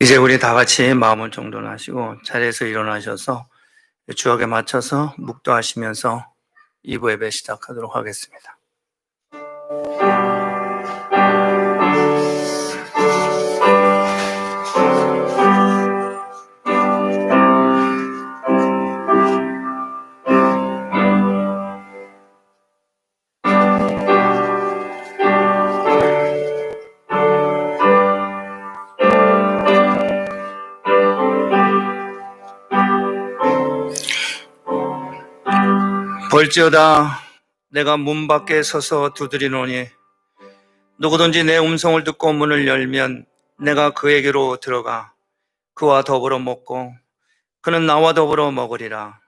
이제 우리 다 같이 마음을 정돈하시고 자리에서 일어나셔서 주역에 맞춰서 묵도하시면서 2부 예배 시작하도록 하겠습니다. 볼지어다 내가 문 밖에 서서 두드리노니 누구든지 내 음성을 듣고 문을 열면 내가 그에게로 들어가 그와 더불어 먹고 그는 나와 더불어 먹으리라.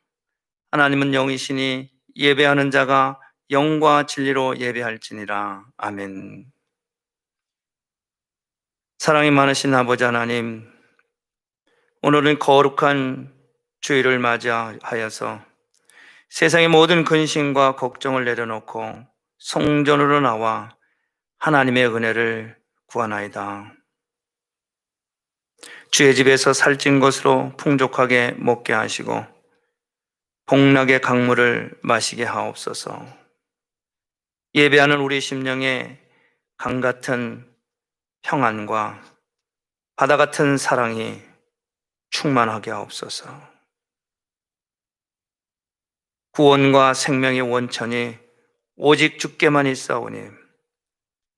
하나님은 영이시니 예배하는 자가 영과 진리로 예배할지니라. 아멘. 사랑이 많으신 아버지 하나님, 오늘은 거룩한 주일을 맞이하여서 세상의 모든 근심과 걱정을 내려놓고 성전으로 나와 하나님의 은혜를 구하나이다. 주의 집에서 살찐 것으로 풍족하게 먹게 하시고 복락의 강물을 마시게 하옵소서. 예배하는 우리 심령에 강 같은 평안과 바다 같은 사랑이 충만하게 하옵소서. 구원과 생명의 원천이 오직 주께만 있사오니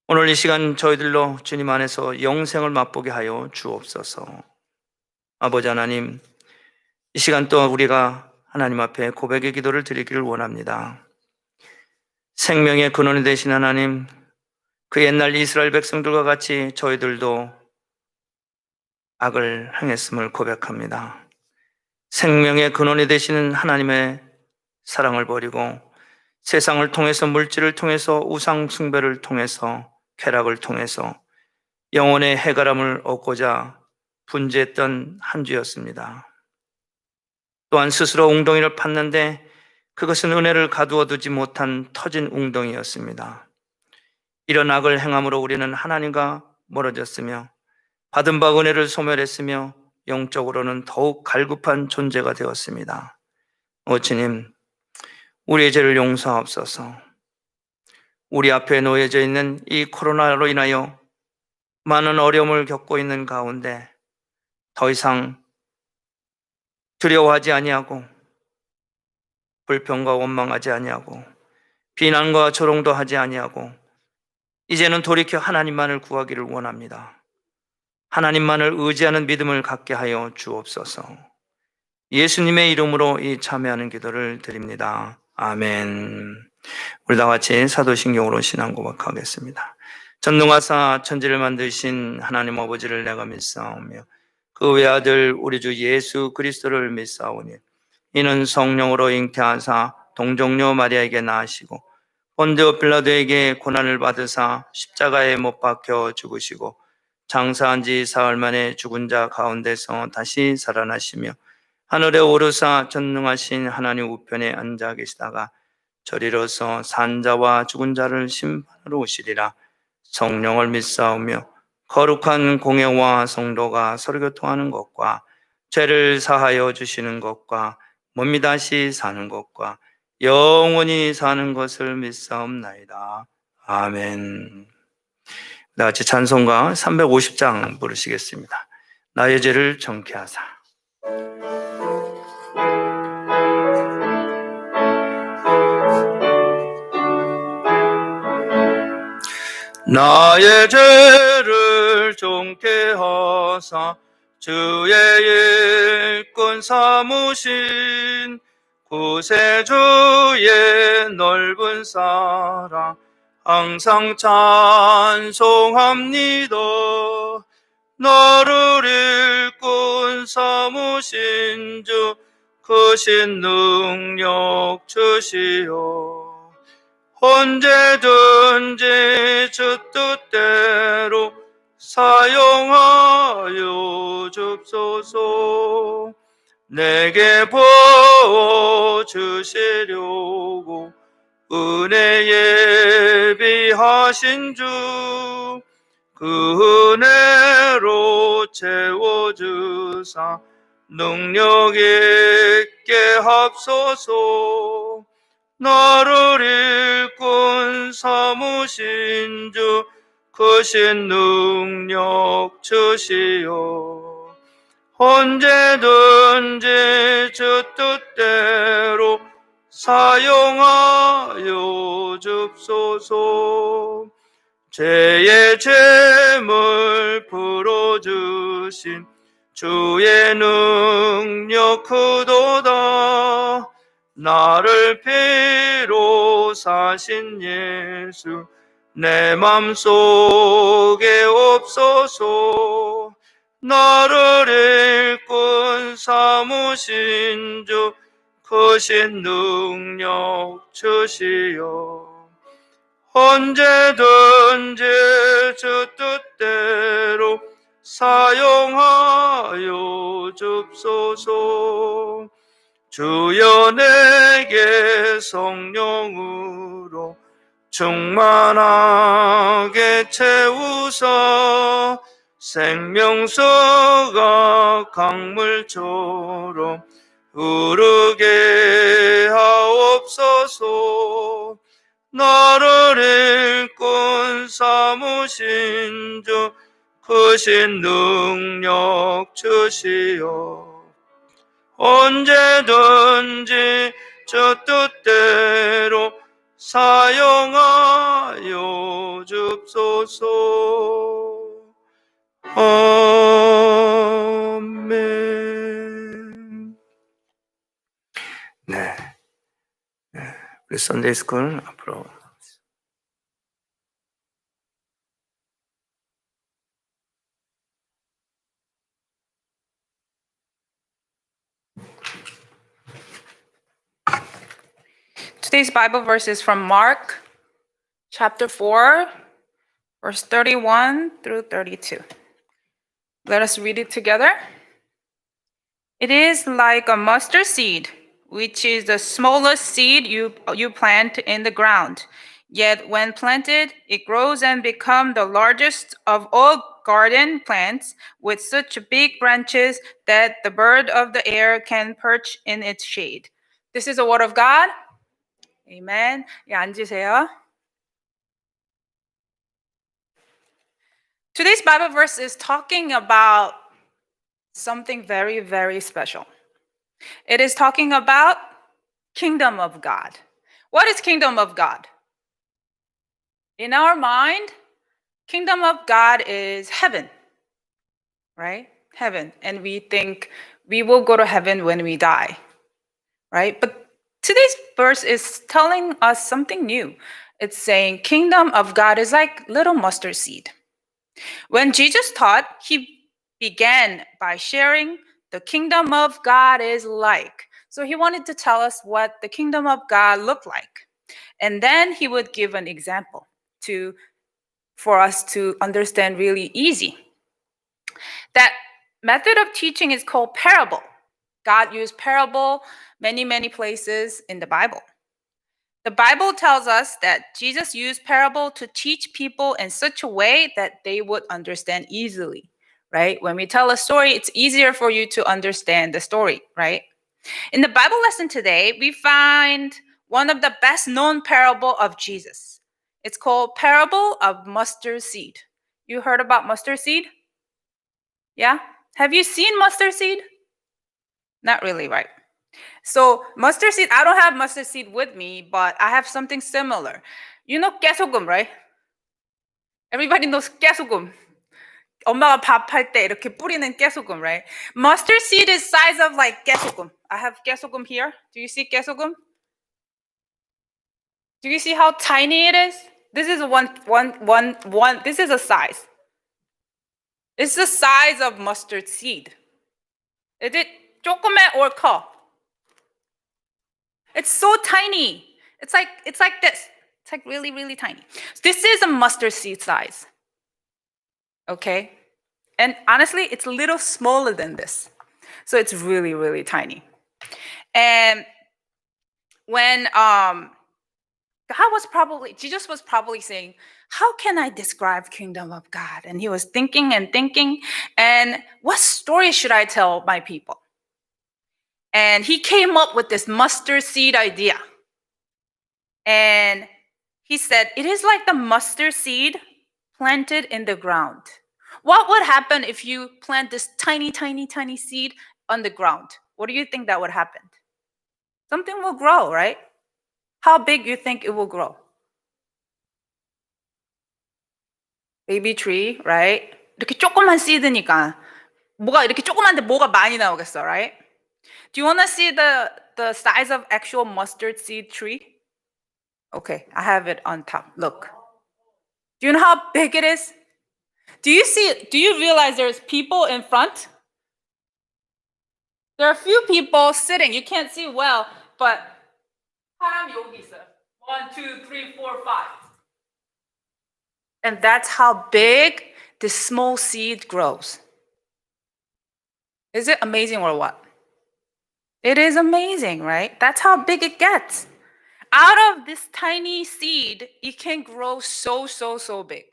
오늘 이 시간 저희들로 주님 안에서 영생을 맛보게 하여 주옵소서. 아버지 하나님, 이 시간 또 우리가 하나님 앞에 고백의 기도를 드리기를 원합니다. 생명의 근원이 되신 하나님, 그 옛날 이스라엘 백성들과 같이 저희들도 악을 행했음을 고백합니다. 생명의 근원이 되시는 하나님의 사랑을 버리고 세상을 통해서, 물질을 통해서, 우상 숭배를 통해서, 쾌락을 통해서 영혼의 해결함을 얻고자 분주했던 한 주였습니다. 또한 스스로 웅덩이를 팠는데 그것은 은혜를 가두어 두지 못한 터진 웅덩이였습니다. 이런 악을 행함으로 우리는 하나님과 멀어졌으며 받은 바 은혜를 소멸했으며 영적으로는 더욱 갈급한 존재가 되었습니다. 주님, 우리의 죄를 용서하옵소서. 우리 앞에 놓여져 있는 이 코로나로 인하여 많은 어려움을 겪고 있는 가운데 더 이상 두려워하지 아니하고 불평과 원망하지 아니하고 비난과 조롱도 하지 아니하고 이제는 돌이켜 하나님만을 구하기를 원합니다. 하나님만을 의지하는 믿음을 갖게 하여 주옵소서. 예수님의 이름으로 이 참여하는 기도를 드립니다. 아멘. 우리 다 같이 사도신경으로 신앙 고백하겠습니다. 전능하사 천지를 만드신 하나님 아버지를 내가 믿사오며 그 외아들 우리 주 예수 그리스도를 믿사오니 이는 성령으로 잉태하사 동정녀 마리아에게 낳으시고 본디오 빌라도에게 고난을 받으사 십자가에 못 박혀 죽으시고 장사한 지 사흘 만에 죽은 자 가운데서 다시 살아나시며 하늘에 오르사 전능하신 하나님 우편에 앉아 계시다가 저리로서 산자와 죽은 자를 심판하러 오시리라. 성령을 믿사오며 거룩한 공예와 성도가 서로 교통하는 것과 죄를 사하여 주시는 것과 몸이 다시 사는 것과 영원히 사는 것을 믿사옵나이다. 아멘. 다 같이 찬송가 350장 부르시겠습니다. 나의 죄를 정케하사. 나의 죄를 정케 하사 주의 일꾼 삼으신 구세주의 넓은 사랑 항상 찬송합니다. 나를 일꾼 삼으신 주 크신 능력 주시오. 언제든지 주 뜻대로 사용하여 줍소서. 내게 보여주시려고 은혜 예비하신 주 그 은혜로 채워 주사 능력 있게 합소서. 나를 일꾼 삼으신 주 크신 능력 주시오. 언제든지 주 뜻대로 사용하여 줍소서. 죄의 죄물 풀어주신 주의 능력 크도다. 나를 피로 사신 예수 내 맘속에 없소서. 나를 일꾼 삼으신 주 크신 능력 주시오. 언제든지 주 뜻대로 사용하여 줍소서. 주여 내게 성령으로 충만하게 채우사 생명수가 강물처럼 흐르게 하옵소서. 나를 일꾼 삼으신 주 크신 능력 주시오. 언제든지 주 뜻대로 사용하여 줍소서. 아멘. 네. 우리 선데이 스쿨 앞으로. Today's Bible verse is from Mark chapter 4, verse 31 through 32. Let us read it together. It is like a mustard seed, which is the smallest seed you plant in the ground. Yet when planted, it grows and becomes the largest of all garden plants, with such big branches that the bird of the air can perch in its shade. This is the word of God. Amen. 예, 앉으세요. Today's Bible verse is talking about something very, very special. It is talking about kingdom of God. What is kingdom of God? In our mind, kingdom of God is heaven, right? Heaven. And we think we will go to heaven when we die, right? But today's verse is telling us something new. It's saying kingdom of God is like little mustard seed. When Jesus taught, he began by sharing the kingdom of God is like. So he wanted to tell us what the kingdom of God looked like. And then he would give an example for us to understand really easy. That method of teaching is called parable. God used parable many, many places in the Bible. The Bible tells us that Jesus used parable to teach people in such a way that they would understand easily, right? When we tell a story, it's easier for you to understand the story, right? In the Bible lesson today, we find one of the best known parable of Jesus. It's called Parable of Mustard Seed. You heard about mustard seed? Yeah? Have you seen mustard seed? Not really, right? So mustard seed, I don't have mustard seed with me, but I have something similar. You know 깨소금, right? Everybody knows 깨소금. 엄마가 밥할 때 이렇게 뿌리는 깨소금, right? Mustard seed is size of like 깨소금. I have 깨소금 here. Do you see 깨소금? Do you see how tiny it is? This is one. This is a size. It's the size of mustard seed. Is it 조그매 or 커? It's so tiny. It's like this. It's like really, really tiny. This is a mustard seed size. Okay? And honestly, it's a little smaller than this. So it's really, really tiny. And when Jesus was probably saying, how can I describe kingdom of God? And he was thinking and thinking, and what story should I tell my people? And he came up with this mustard seed idea. And he said, it is like the mustard seed planted in the ground. What would happen if you plant this tiny, tiny, tiny seed on the ground? What do you think that would happen? Something will grow, right? How big you think it will grow? Baby tree, right? 이렇게 조그만 씨드니까 뭐가 이렇게 조그만데 뭐가 많이 나오겠어, right? Do you want to see the size of actual mustard seed tree? Okay, I have it on top. Look. Do you know how big it is? Do you realize there's people in front? There are a few people sitting. You can't see well, but 사람이 여기 있어요. 1, 2, 3, 4, 5. And that's how big this small seed grows. Is it amazing or what? It is amazing, right? That's how big it gets. Out of this tiny seed, it can grow so big.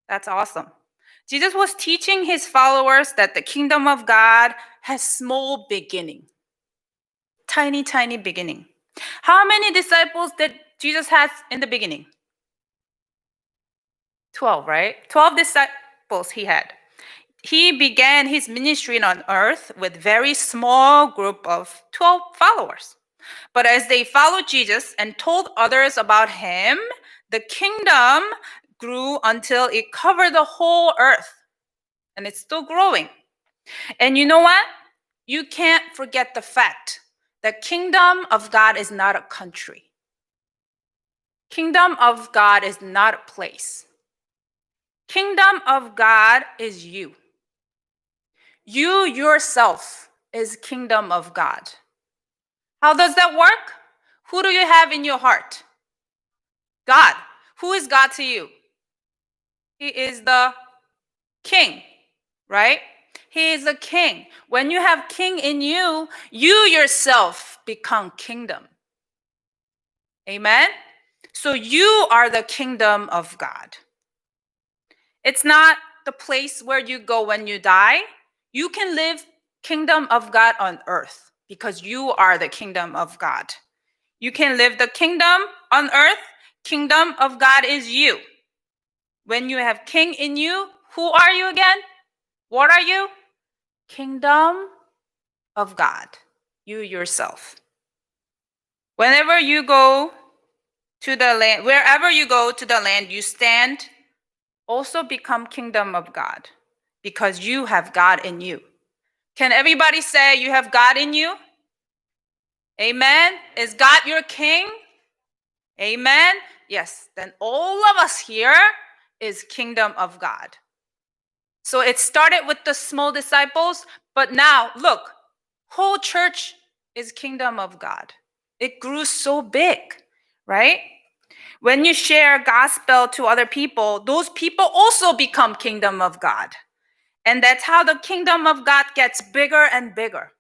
That's awesome. Jesus was teaching his followers that the kingdom of God has small beginning. Tiny, tiny beginning. How many disciples did Jesus have in the beginning? 12, right? 12 disciples he had. He began his ministry on earth with very small group of 12 followers. But as they followed Jesus and told others about him, the kingdom grew until it covered the whole earth. And it's still growing. And you know what? You can't forget the fact that kingdom of God is not a country. Kingdom of God is not a place. Kingdom of God is you. You yourself is kingdom of God. How does that work? Who do you have in your heart? God. Who is God to you? He is the king, right? He is a king. When you have king in you, you yourself become kingdom. Amen? So you are the kingdom of God. It's not the place where you go when you die. You can live kingdom of God on earth because you are the kingdom of God. You can live the kingdom on earth. Kingdom of God is you. When you have king in you, who are you again? What are you? Kingdom of God. You yourself. Whenever you go to the land, wherever you go to the land you stand, also become kingdom of God because you have God in you. Can everybody say you have God in you? Amen. Is God your king? Amen. Yes, then all of us here is kingdom of God. So it started with the small disciples, but now look, whole church is kingdom of God. It grew so big, right? When you share gospel to other people, those people also become kingdom of God. And that's how the kingdom of God gets bigger and bigger.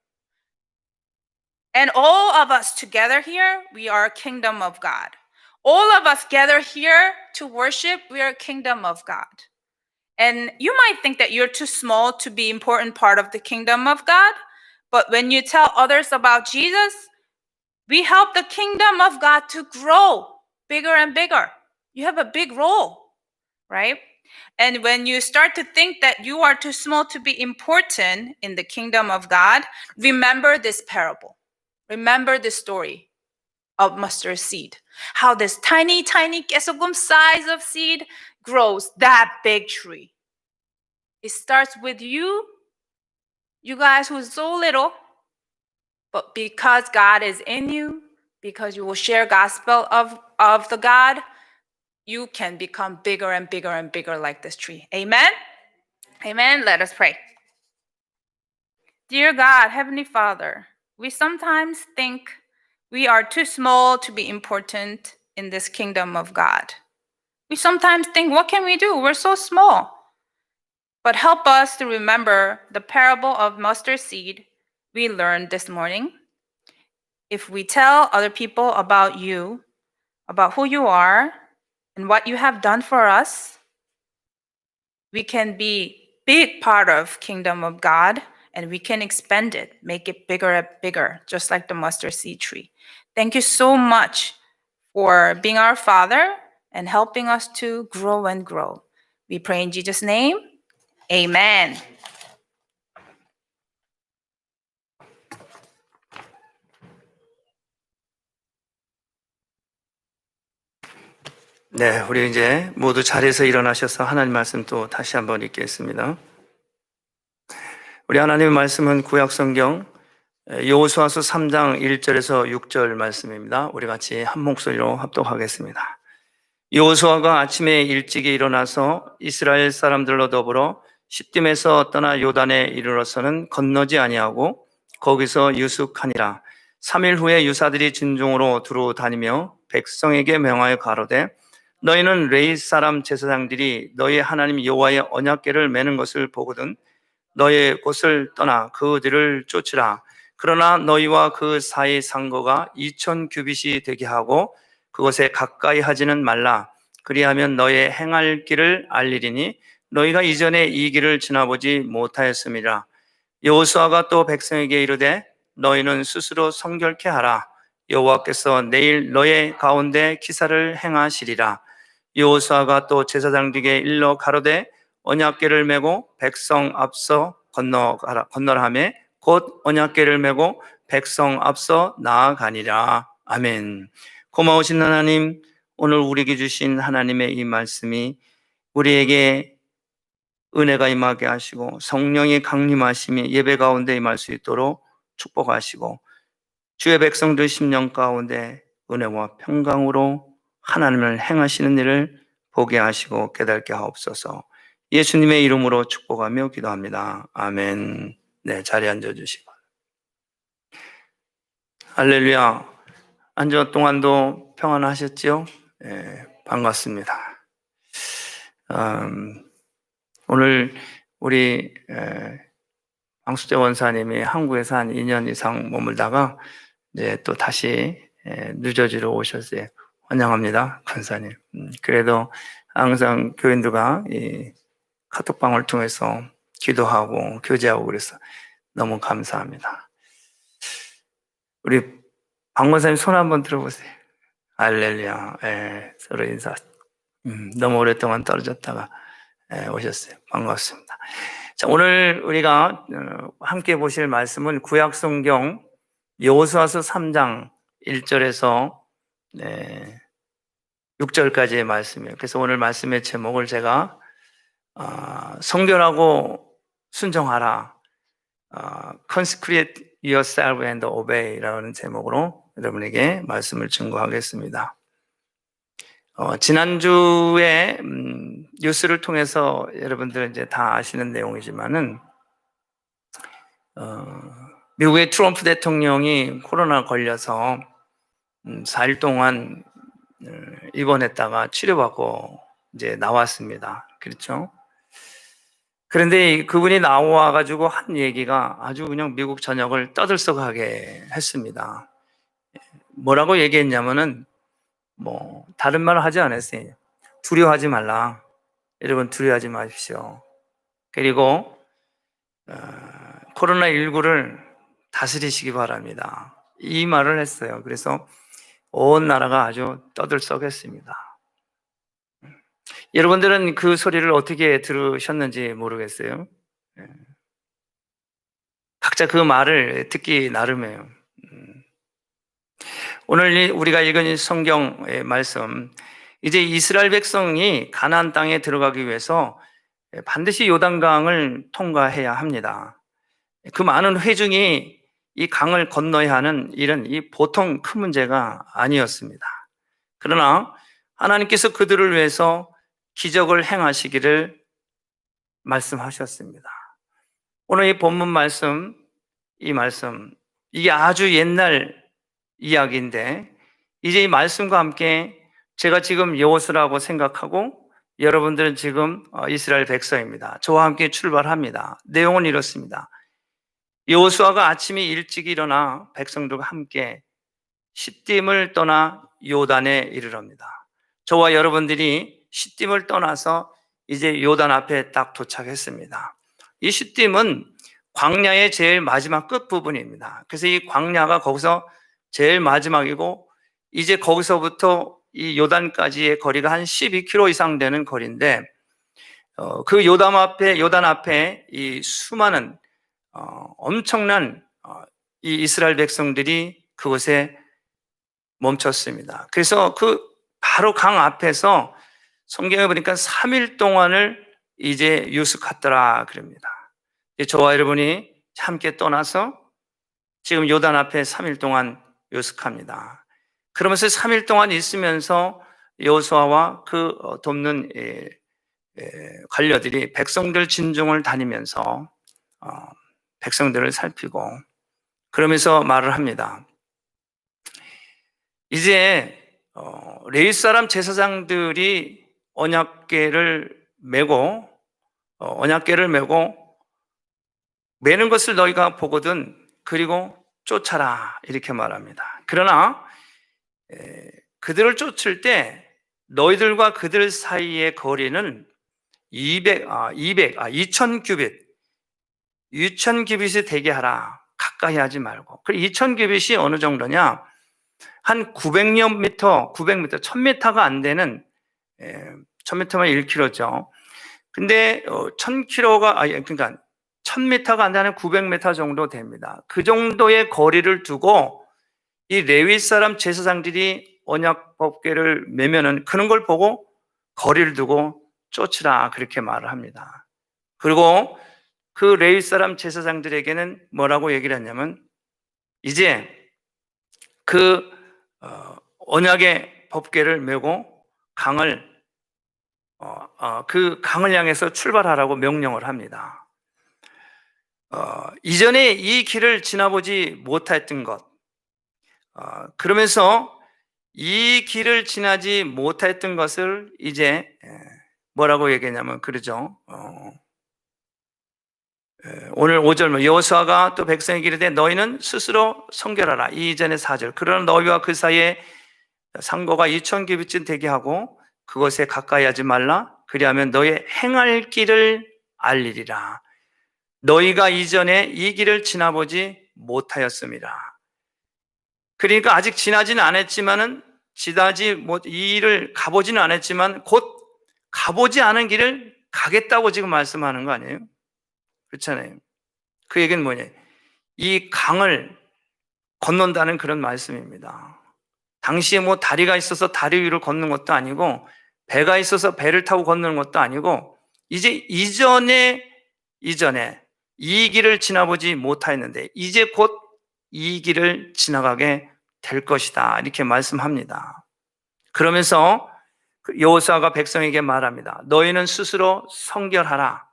And all of us together here, we are a kingdom of God. All of us gather here to worship, we are a kingdom of God. And you might think that you're too small to be important part of the kingdom of God, but when you tell others about Jesus, we help the kingdom of God to grow bigger and bigger. You have a big role, right? And when you start to think that you are too small to be important in the kingdom of God, remember this parable. Remember the story of mustard seed. How this tiny, tiny 깨소금 size of seed grows that big tree. It starts with you guys who's so little, but because God is in you, because you will share gospel of the God, you can become bigger and bigger and bigger like this tree. Amen? Amen. Let us pray. Dear God, Heavenly Father, we sometimes think we are too small to be important in this kingdom of God. We sometimes think, what can we do? We're so small. But help us to remember the parable of mustard seed we learned this morning. If we tell other people about you, about who you are and what you have done for us, we can be big part of kingdom of God and we can expand it, make it bigger and bigger, just like the mustard seed tree. Thank you so much for being our Father and helping us to grow and grow. We pray in Jesus' name. Amen. 네, 우리 이제 모두 자리에서 일어나셔서 하나님 말씀 또 다시 한번 읽겠습니다. 우리 하나님의 말씀은 구약 성경 여호수아서 3장 1절에서 6절 말씀입니다. 우리 같이 한 목소리로 합독하겠습니다. 여호수아가 아침에 일찍이 일어나서 이스라엘 사람들로 더불어 시딤에서 떠나 요단에 이르러서는 건너지 아니하고 거기서 유숙하니라. 3일 후에 유사들이 진중으로 두루 다니며 백성에게 명하여 가로되 너희는 레위 사람 제사장들이 너희 하나님 여호와의 언약궤를 매는 것을 보거든 너희의 곳을 떠나 그들을 쫓으라. 그러나 너희와 그 사이 상거가 2000 규빗이 되게 하고 그곳에 가까이 하지는 말라. 그리하면 너희의 행할 길을 알리리니 너희가 이전에 이 길을 지나보지 못하였음이라. 여호수아가 또 백성에게 이르되 너희는 스스로 성결케 하라. 여호와께서 내일 너희 가운데 기사를 행하시리라. 여호수아가 또 제사장들에게 일러 가로되 언약궤를 메고 백성 앞서 건너라 하매 곧 언약궤를 메고 백성 앞서 나아가니라. 아멘. 고마우신 하나님, 오늘 우리에게 주신 하나님의 이 말씀이 우리에게 은혜가 임하게 하시고 성령의 강림하심이 예배 가운데 임할 수 있도록 축복하시고 주의 백성들 심령 가운데 은혜와 평강으로 하나님을 행하시는 일을 보게 하시고 깨닫게 하옵소서. 예수님의 이름으로 축복하며 기도합니다. 아멘. 네, 자리에 앉아주시고. 할렐루야. 한 주 동안도 평안하셨죠? 네, 반갑습니다. 오늘 우리 황수재 원사님이 한국에서 한 2년 이상 머물다가 이제 또 다시 뉴저지로 오셨어요. 환영합니다, 권사님. 그래도 항상 교인들과 이 카톡방을 통해서 기도하고 교제하고 그래서 너무 감사합니다. 우리 박 권사님 손 한번 들어보세요. 할렐루야. 서로 인사. 너무 오랫동안 떨어졌다가 오셨어요. 반갑습니다. 자, 오늘 우리가 함께 보실 말씀은 구약 성경 여호수아서 3장 1절에서 6절까지의 말씀이에요. 그래서 오늘 말씀의 제목을 제가 성결하고 순종하라, consecrate yourself and obey라는 제목으로 여러분에게 말씀을 증거하겠습니다. 지난주에 뉴스를 통해서 여러분들 이제 다 아시는 내용이지만은 미국의 트럼프 대통령이 코로나 걸려서 4일 동안 입원했다가 치료받고 이제 나왔습니다. 그렇죠? 그런데 그분이 나와가지고 한 얘기가 아주 그냥 미국 전역을 떠들썩하게 했습니다. 뭐라고 얘기했냐면은 다른 말을 하지 않았어요. 두려워하지 말라. 여러분 두려워하지 마십시오. 그리고 코로나19를 다스리시기 바랍니다. 이 말을 했어요. 그래서 온 나라가 아주 떠들썩했습니다. 여러분들은 그 소리를 어떻게 들으셨는지 모르겠어요. 각자 그 말을 듣기 나름이에요. 오늘 우리가 읽은 성경의 말씀, 이제 이스라엘 백성이 가나안 땅에 들어가기 위해서 반드시 요단강을 통과해야 합니다. 그 많은 회중이 이 강을 건너야 하는 일은 이 보통 큰 문제가 아니었습니다. 그러나 하나님께서 그들을 위해서 기적을 행하시기를 말씀하셨습니다. 오늘 이 본문 말씀, 이 말씀, 이게 아주 옛날 이야기인데 이제 이 말씀과 함께 제가 지금 여호수아라고 생각하고 여러분들은 지금 이스라엘 백성입니다. 저와 함께 출발합니다. 내용은 이렇습니다. 여호수아가 아침에 일찍 일어나 백성들과 함께 시딤을 떠나 요단에 이르럽니다. 저와 여러분들이 시딤을 떠나서 이제 요단 앞에 딱 도착했습니다. 이 시딤은 광야의 제일 마지막 끝부분입니다. 그래서 이 광야가 거기서 제일 마지막이고, 이제 거기서부터 이 요단까지의 거리가 한 12km 이상 되는 거리인데, 그 요단 앞에 이 수많은 엄청난 이 이스라엘 백성들이 그곳에 멈췄습니다. 그래서 그 바로 강 앞에서 성경에 보니까 3일 동안을 이제 유숙하더라 그럽니다. 저와 여러분이 함께 떠나서 지금 요단 앞에 3일 동안 유숙합니다. 그러면서 3일 동안 있으면서 여호수아와 그 돕는 관료들이 백성들 진중을 다니면서 백성들을 살피고, 그러면서 말을 합니다. 이제 레위 사람 제사장들이 언약궤를 메고 매는 것을 너희가 보거든 그리고 쫓아라, 이렇게 말합니다. 그러나 그들을 쫓을 때 너희들과 그들 사이의 거리는 2000규빗이 되게 하라. 가까이 하지 말고. 그 2000규빗이 어느 정도냐? 한 900여 미터, 900m, 1000m가 안 되는, 1000m면 1km죠. 근데 1000km가 그러니까 1000m가 안 되는 900m 정도 됩니다. 그 정도의 거리를 두고 이 레위 사람 제사장들이 언약법궤를 메면은 그런 걸 보고 거리를 두고 쫓으라, 그렇게 말을 합니다. 그리고 그 레위 사람 제사장들에게는 뭐라고 얘기를 했냐면, 이제 그 언약의 법궤를 메고 그 강을 향해서 출발하라고 명령을 합니다. 이전에 이 길을 지나보지 못했던 것, 그러면서 이 길을 지나지 못했던 것을 이제 뭐라고 얘기했냐면 그러죠. 오늘 5절, 여호수아가 또 백성에게 이르되 너희는 스스로 성결하라. 이전의 4절, 그러나 너희와 그 사이에 상고가 2000규빗쯤 되게 하고 그것에 가까이 하지 말라. 그리하면 너의 행할 길을 알리리라. 너희가 이전에 이 길을 지나보지 못하였습니다. 그러니까 아직 지나지는 않았지만은, 이 일을 가보지는 않았지만 곧 가보지 않은 길을 가겠다고 지금 말씀하는 거 아니에요? 그렇잖아요. 그 얘기는 뭐냐? 이 강을 건넌다는 그런 말씀입니다. 당시에 뭐 다리가 있어서 다리 위를 걷는 것도 아니고, 배가 있어서 배를 타고 걷는 것도 아니고, 이제 이전에 이 길을 지나보지 못하였는데 이제 곧 이 길을 지나가게 될 것이다, 이렇게 말씀합니다. 그러면서 여호수아가 백성에게 말합니다. 너희는 스스로 성결하라.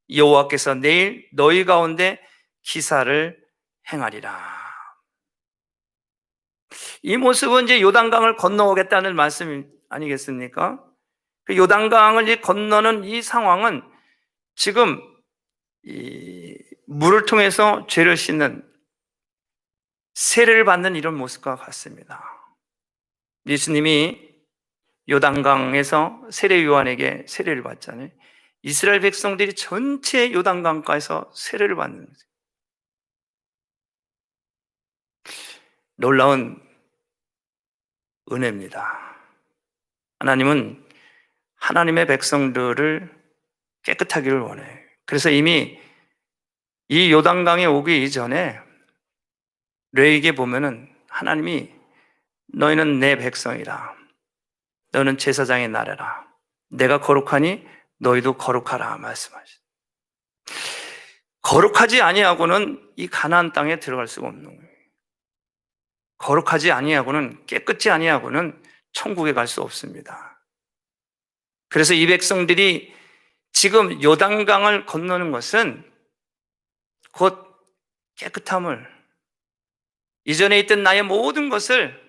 여호와께서 내일 너희 가운데 기사를 행하리라. 이 모습은 이제 요단강을 건너오겠다는 말씀 아니겠습니까? 그 요단강을 건너는 이 상황은 지금 이 물을 통해서 죄를 씻는, 세례를 받는 이런 모습과 같습니다. 예수님이 요단강에서 세례 요한에게 세례를 받잖아요. 이스라엘 백성들이 전체 요단강가에서 세례를 받는 거죠. 놀라운 은혜입니다. 하나님은 하나님의 백성들을 깨끗하기를 원해요. 그래서 이미 이 요단강에 오기 이전에 레위기에 보면은 하나님이 너희는 내 백성이라, 너는 제사장의 나라라, 내가 거룩하니 너희도 거룩하라 말씀하셨어요. 거룩하지 아니하고는 이 가나안 땅에 들어갈 수가 없는 거예요. 거룩하지 아니하고는, 깨끗지 아니하고는 천국에 갈 수 없습니다. 그래서 이 백성들이 지금 요단강을 건너는 것은 곧 깨끗함을, 이전에 있던 나의 모든 것을,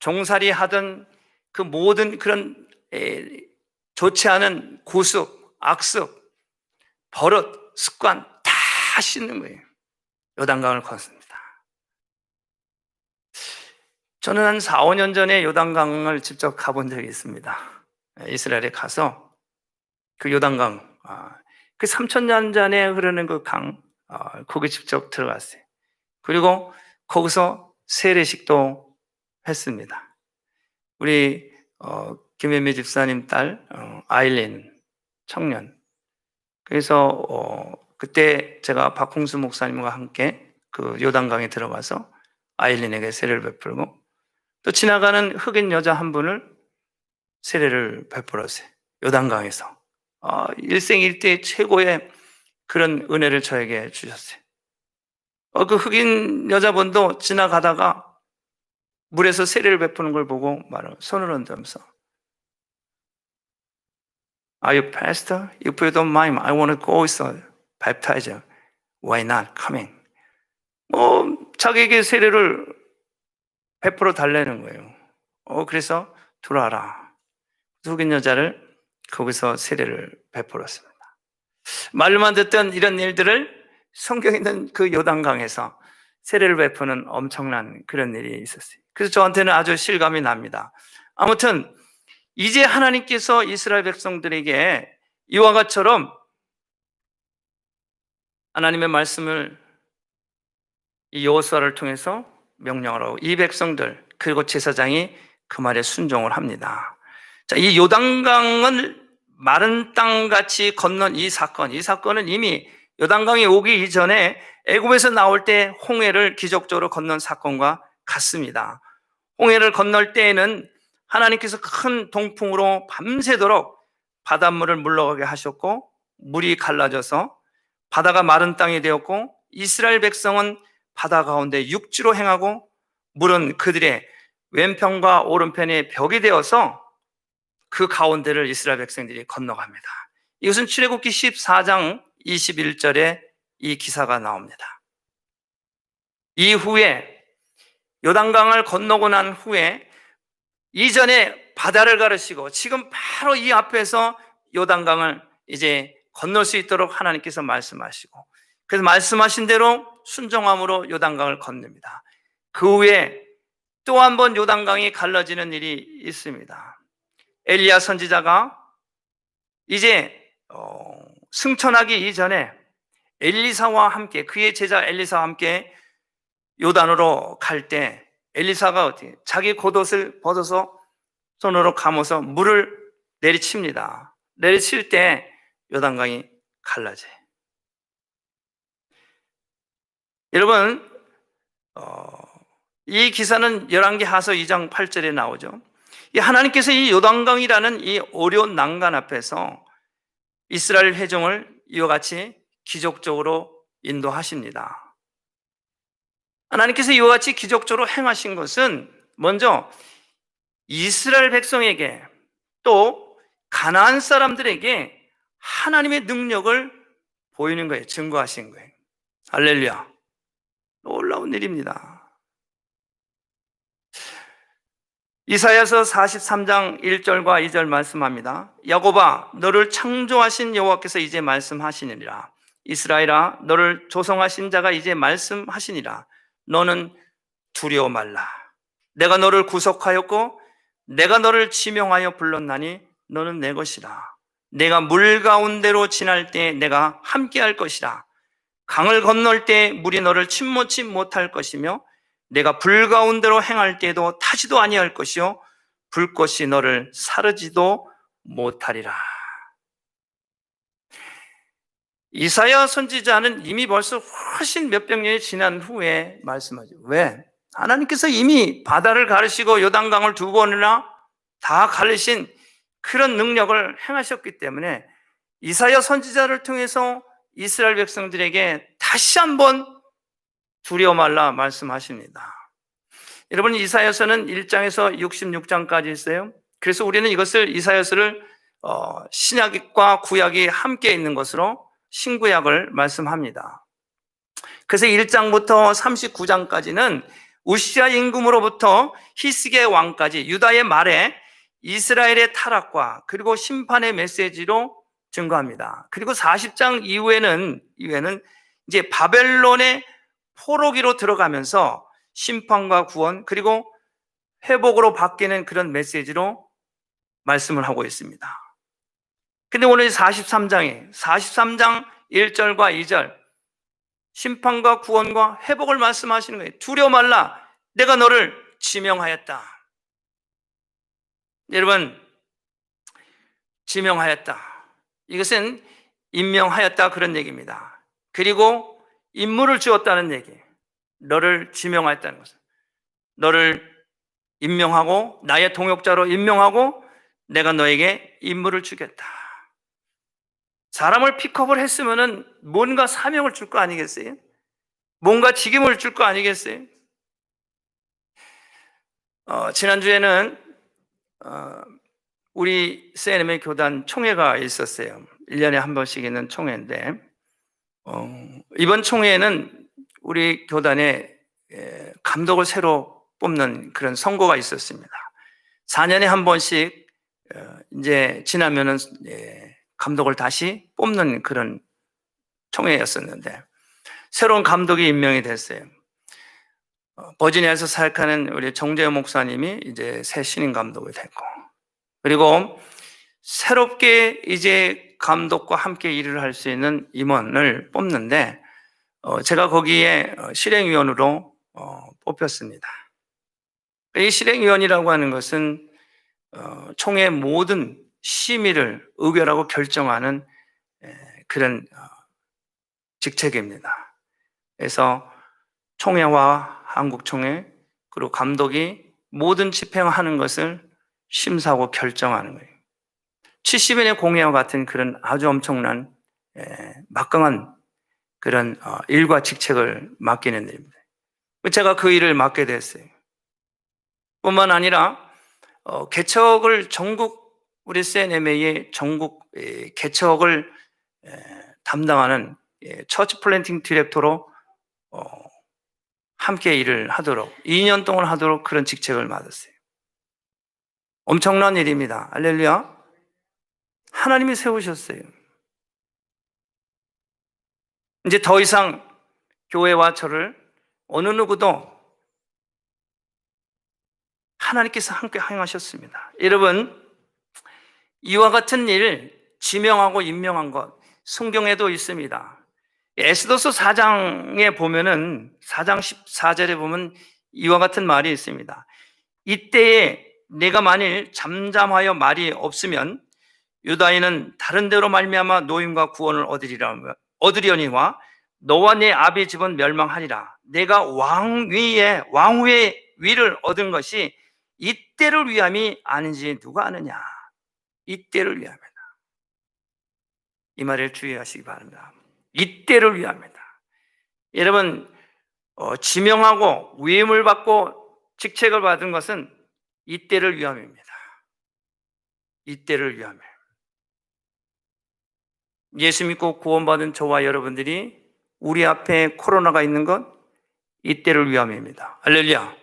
종살이 하던 그 모든 그런 좋지 않은 구습, 악습, 버릇, 습관 다 씻는 거예요. 요단강을 건넜습니다. 저는 한 4, 5년 전에 요단강을 직접 가본 적이 있습니다. 이스라엘에 가서 그 요단강, 그 3,000년 전에 흐르는 그 강, 거기 직접 들어갔어요. 그리고 거기서 세례식도 했습니다. 우리 김혜미 집사님 딸 아일린 청년. 그래서 그때 제가 박홍수 목사님과 함께 그 요단강에 들어가서 아일린에게 세례를 베풀고 또 지나가는 흑인 여자 한 분을 세례를 베풀었어요. 요단강에서. 일생일대 최고의 그런 은혜를 저에게 주셨어요. 그 흑인 여자분도 지나가다가 물에서 세례를 베푸는 걸 보고 손을 흔들면서 Are you pastor? If you don't mind, I want to go so baptize. Why not? Coming. 자기에게 세례를 베풀어 달라는 거예요. 그래서 들어와라. 흑인 여자를 거기서 세례를 베풀었습니다. 말로만 듣던 이런 일들을 성경에 있는 그 요단강에서 세례를 베푸는 엄청난 그런 일이 있었어요. 그래서 저한테는 아주 실감이 납니다. 아무튼 이제 하나님께서 이스라엘 백성들에게 이와 같처럼 하나님의 말씀을 이 여호수아를 통해서 명령을 하고 이 백성들 그리고 제사장이 그 말에 순종을 합니다. 자, 이 요단강을 마른 땅같이 건넌 이 사건은 이미 요단강이 오기 이전에 애굽에서 나올 때 홍해를 기적적으로 건넌 사건과 같습니다. 홍해를 건널 때에는 하나님께서 큰 동풍으로 밤새도록 바닷물을 물러가게 하셨고 물이 갈라져서 바다가 마른 땅이 되었고 이스라엘 백성은 바다 가운데 육지로 행하고 물은 그들의 왼편과 오른편에 벽이 되어서 그 가운데를 이스라엘 백성들이 건너갑니다. 이것은 출애굽기 14장 21절에 이 기사가 나옵니다. 이후에 요단강을 건너고 난 후에 이전에 바다를 가르시고 지금 바로 이 앞에서 요단강을 이제 건널 수 있도록 하나님께서 말씀하시고 그래서 말씀하신 대로 순종함으로 요단강을 건넵니다. 그 후에 또 한 번 요단강이 갈라지는 일이 있습니다. 엘리야 선지자가 이제 승천하기 이전에 엘리사와 함께 그의 제자 엘리사와 함께 요단으로 갈 때 엘리사가 어떻게 자기 겉옷을 벗어서 손으로 감아서 물을 내리칩니다. 내리칠 때 요단강이 갈라져요. 여러분 이 기사는 열왕기하서 2장 8절에 나오죠. 하나님께서 이 요단강이라는 이 어려운 난간 앞에서 이스라엘 회중을 이와 같이 기적적으로 인도하십니다. 하나님께서 이와 같이 기적적으로 행하신 것은 먼저 이스라엘 백성에게 또 가나안 사람들에게 하나님의 능력을 보이는 거예요. 증거하신 거예요. 할렐루야. 놀라운 일입니다. 이사야서 43장 1절과 2절 말씀합니다. 야곱아 너를 창조하신 여호와께서 이제 말씀하시니라. 이스라엘아 너를 조성하신 자가 이제 말씀하시니라. 너는 두려워 말라. 내가 너를 구속하였고 내가 너를 지명하여 불렀나니 너는 내 것이라. 내가 물 가운데로 지날 때 내가 함께할 것이라. 강을 건널 때 물이 너를 침몰치 못할 것이며 내가 불 가운데로 행할 때에도 타지도 아니할 것이요 불꽃이 너를 사르지도 못하리라. 이사야 선지자는 이미 벌써 훨씬 몇백 년이 지난 후에 말씀하죠. 왜? 하나님께서 이미 바다를 가르시고 요단강을 2번이나 다 가르신 그런 능력을 행하셨기 때문에 이사야 선지자를 통해서 이스라엘 백성들에게 다시 한번 두려워 말라 말씀하십니다. 여러분 이사야서는 1장에서 66장까지 있어요. 그래서 우리는 이것을 이사야서를 신약과 구약이 함께 있는 것으로 신구약을 말씀합니다. 그래서 1장부터 39장까지는 우시아 임금으로부터 히스기야 왕까지 유다의 말에 이스라엘의 타락과 그리고 심판의 메시지로 증거합니다. 그리고 40장 이후에는 이제 바벨론의 포로기로 들어가면서 심판과 구원 그리고 회복으로 바뀌는 그런 메시지로 말씀을 하고 있습니다. 근데 오늘 43장 1절과 2절 심판과 구원과 회복을 말씀하시는 거예요. 두려워 말라, 내가 너를 지명하였다. 여러분, 지명하였다, 이것은 임명하였다 그런 얘기입니다. 그리고 임무를 주었다는 얘기, 너를 지명하였다는 것은 너를 임명하고 나의 동역자로 임명하고 내가 너에게 임무를 주겠다. 사람을 픽업을 했으면은 뭔가 사명을 줄 거 아니겠어요? 뭔가 직임을 줄 거 아니겠어요? 지난주에는 우리 CNM의 교단 총회가 있었어요. 1년에 한 번씩 있는 총회인데 이번 총회에는 우리 교단에 감독을 새로 뽑는 그런 선거가 있었습니다. 4년에 한 번씩 이제 지나면은 감독을 다시 뽑는 그런 총회였었는데 새로운 감독이 임명이 됐어요. 버지니아에서 사역하는 우리 정재호 목사님이 이제 새 신임 감독이 됐고, 그리고 새롭게 이제 감독과 함께 일을 할 수 있는 임원을 뽑는데 제가 거기에 실행위원으로 뽑혔습니다. 이 실행위원이라고 하는 것은 총회 모든 심의를 의결하고 결정하는 그런 직책입니다. 그래서 총회와 한국총회 그리고 감독이 모든 집행하는 것을 심사하고 결정하는 거예요. 70인의 공회와 같은 그런 아주 엄청난 막강한 그런 일과 직책을 맡기는 일입니다. 제가 그 일을 맡게 됐어요. 뿐만 아니라 개척을 전국 우리 CNMA의 전국 개척을 담당하는 처치 플랜팅 디렉터로 함께 일을 하도록 2년 동안 하도록 그런 직책을 맡았어요. 엄청난 일입니다. 할렐루야. 하나님이 세우셨어요. 이제 더 이상 교회와 저를 어느 누구도 하나님께서 함께 행하셨습니다. 여러분, 이와 같은 일 지명하고 임명한 것 성경에도 있습니다. 에스더서 4장에 보면은 4장 14절에 보면 이와 같은 말이 있습니다. 이때에 내가 만일 잠잠하여 말이 없으면 유다인은 다른 데로 말미암아 노임과 구원을 얻으려니와 너와 네 아비 집은 멸망하리라. 내가 왕후의 위를 얻은 것이 이때를 위함이 아닌지 누가 아느냐. 이때를 위함이다. 이 말을 주의하시기 바랍니다. 이때를 위함이다. 여러분, 지명하고 위임을 받고 직책을 받은 것은 이때를 위함입니다. 이때를 위함이에요. 예수 믿고 구원받은 저와 여러분들이 우리 앞에 코로나가 있는 것 이때를 위함입니다. 할렐루야.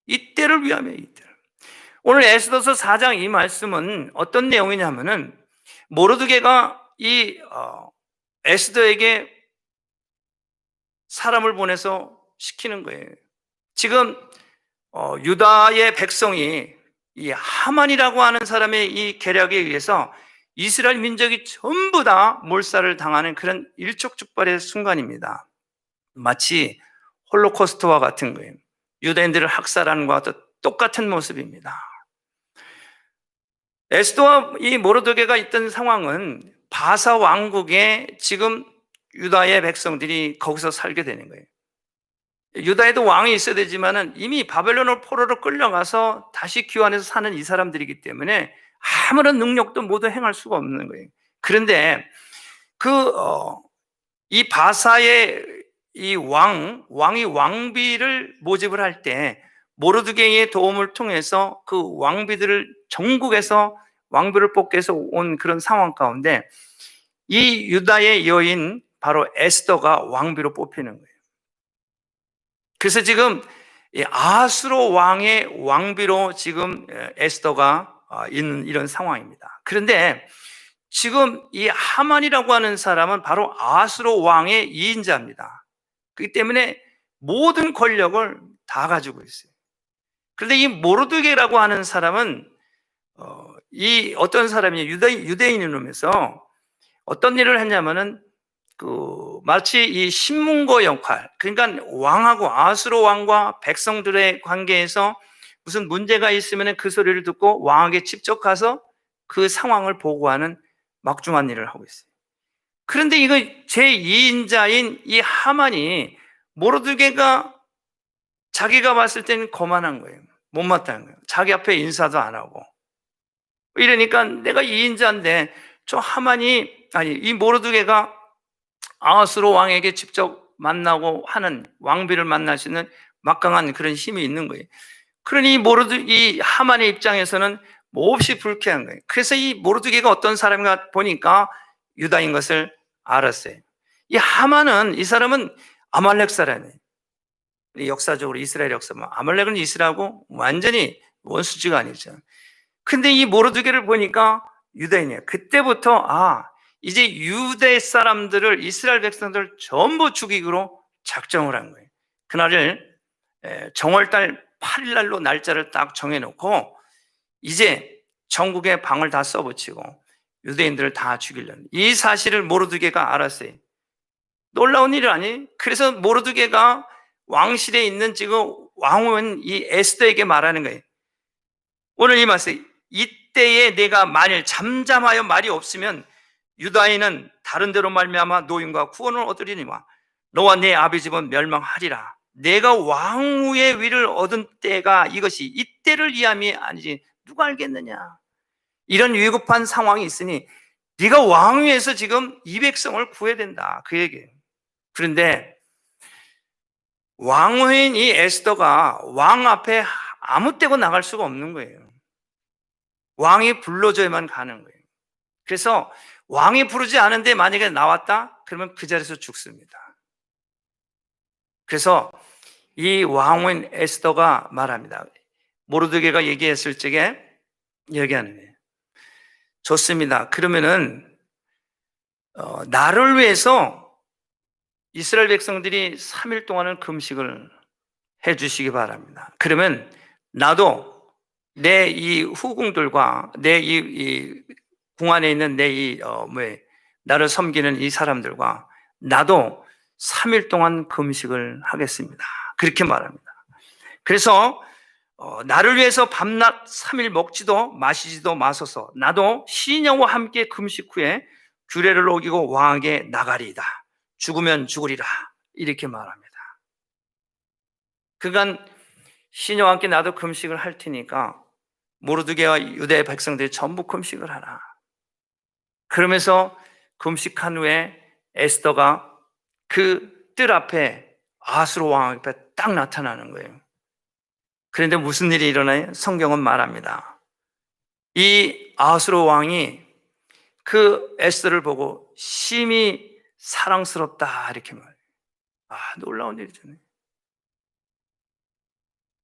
이때를 위함이에요. 이때를. 오늘 에스더서 4장 이 말씀은 어떤 내용이냐면은 모르드게가 이 에스더에게 사람을 보내서 시키는 거예요. 지금 유다의 백성이 이 하만이라고 하는 사람의 이 계략에 의해서 이스라엘 민족이 전부 다 몰살을 당하는 그런 일촉즉발의 순간입니다. 마치 홀로코스트와 같은 거예요. 유대인들을 학살하는 것과 똑같은 모습입니다. 에스더와 이 모르드게가 있던 상황은 바사 왕국에 지금 유다의 백성들이 거기서 살게 되는 거예요. 유다에도 왕이 있어야 되지만은 이미 바벨론 포로로 끌려가서 다시 귀환해서 사는 이 사람들이기 때문에 아무런 능력도 모두 행할 수가 없는 거예요. 그런데 이 바사의 이 왕이 왕비를 모집을 할 때 모르드게의 도움을 통해서 그 왕비들을 전국에서 왕비를 뽑게 해서 온 그런 상황 가운데 이 유다의 여인 바로 에스더가 왕비로 뽑히는 거예요. 그래서 지금 아하스로 왕의 왕비로 지금 에스더가 있는 이런 상황입니다. 그런데 지금 이 하만이라고 하는 사람은 바로 아하스로 왕의 2인자입니다. 그렇기 때문에 모든 권력을 다 가지고 있어요. 그런데 이 모르드게라고 하는 사람은 이 어떤 사람이 유대인이면서 어떤 일을 했냐면은 마치 이 신문고 역할, 그러니까 왕하고 아수르 왕과 백성들의 관계에서 무슨 문제가 있으면 그 소리를 듣고 왕에게 직접 가서 그 상황을 보고하는 막중한 일을 하고 있어요. 그런데 이거 제2인자인 이 하만이 모르드게가 자기가 봤을 때는 거만한 거예요. 못마땅한 거예요. 자기 앞에 인사도 안 하고. 이러니까 내가 2인자인데 저 하만이, 아니, 이 모르드게가 아하스로 왕에게 직접 만나고 하는, 왕비를 만날 수 있는 막강한 그런 힘이 있는 거예요. 그러니 이 하만의 입장에서는 몹시 불쾌한 거예요. 그래서 이 모르드게가 어떤 사람인가 보니까 유다인 것을 알았어요. 이 하만은, 이 사람은 아말렉 사람이에요. 역사적으로 이스라엘 역사, 아말렉은 이스라엘하고 완전히 원수지가 아니죠. 근데 이 모르드게를 보니까 유다인이에요. 그때부터 이제 유대 사람들을, 이스라엘 백성들을 전부 죽이기로 작정을 한 거예요. 그날을 정월달 8일 날로 날짜를 딱 정해놓고 이제 전국에 방을 다 써붙이고 유대인들을 다 죽이려는, 이 사실을 모르드게가 알았어요. 놀라운 일이 아니에요. 그래서 모르드게가 왕실에 있는 지금 왕은 이 에스더에게 말하는 거예요. 오늘 이 말씀, 이때에 내가 만일 잠잠하여 말이 없으면 유다인은 다른 데로 말미암아 노임과 구원을 얻으리니와 너와 내 아비 집은 멸망하리라. 내가 왕후의 위를 얻은 때가 이것이 이때를 이함이 아니지 누가 알겠느냐. 이런 위급한 상황이 있으니 네가 왕위에서 지금 이 백성을 구해야 된다, 그 얘기예요. 그런데 왕후인 이 에스더가 왕 앞에 아무 때고 나갈 수가 없는 거예요. 왕이 불러줘야만 가는 거예요. 그래서 왕이 부르지 않은데 만약에 나왔다 그러면 그 자리에서 죽습니다. 그래서 이 왕후인 에스더가 말합니다. 모르드게가 얘기했을 적에 얘기하는 거예요. 좋습니다. 그러면은 나를 위해서 이스라엘 백성들이 3일 동안은 금식을 해 주시기 바랍니다. 그러면 나도 내 이 후궁들과 내 이 궁 안에 있는 나를 섬기는 이 사람들과 나도 3일 동안 금식을 하겠습니다. 그렇게 말합니다. 그래서 나를 위해서 밤낮 3일 먹지도 마시지도 마소서. 나도 시녀와 함께 금식 후에 규례를 어기고 왕에게 나가리이다. 죽으면 죽으리라. 이렇게 말합니다. 그간 시녀와 함께 나도 금식을 할 테니까 모르드게와 유대 백성들이 전부 금식을 하라. 그러면서 금식한 후에 에스더가 그 뜰 앞에 아수르 왕 앞에 딱 나타나는 거예요. 그런데 무슨 일이 일어나요? 성경은 말합니다. 이 아수르 왕이 그 에스더를 보고 심히 사랑스럽다 이렇게 말해요. 놀라운 일이잖아요.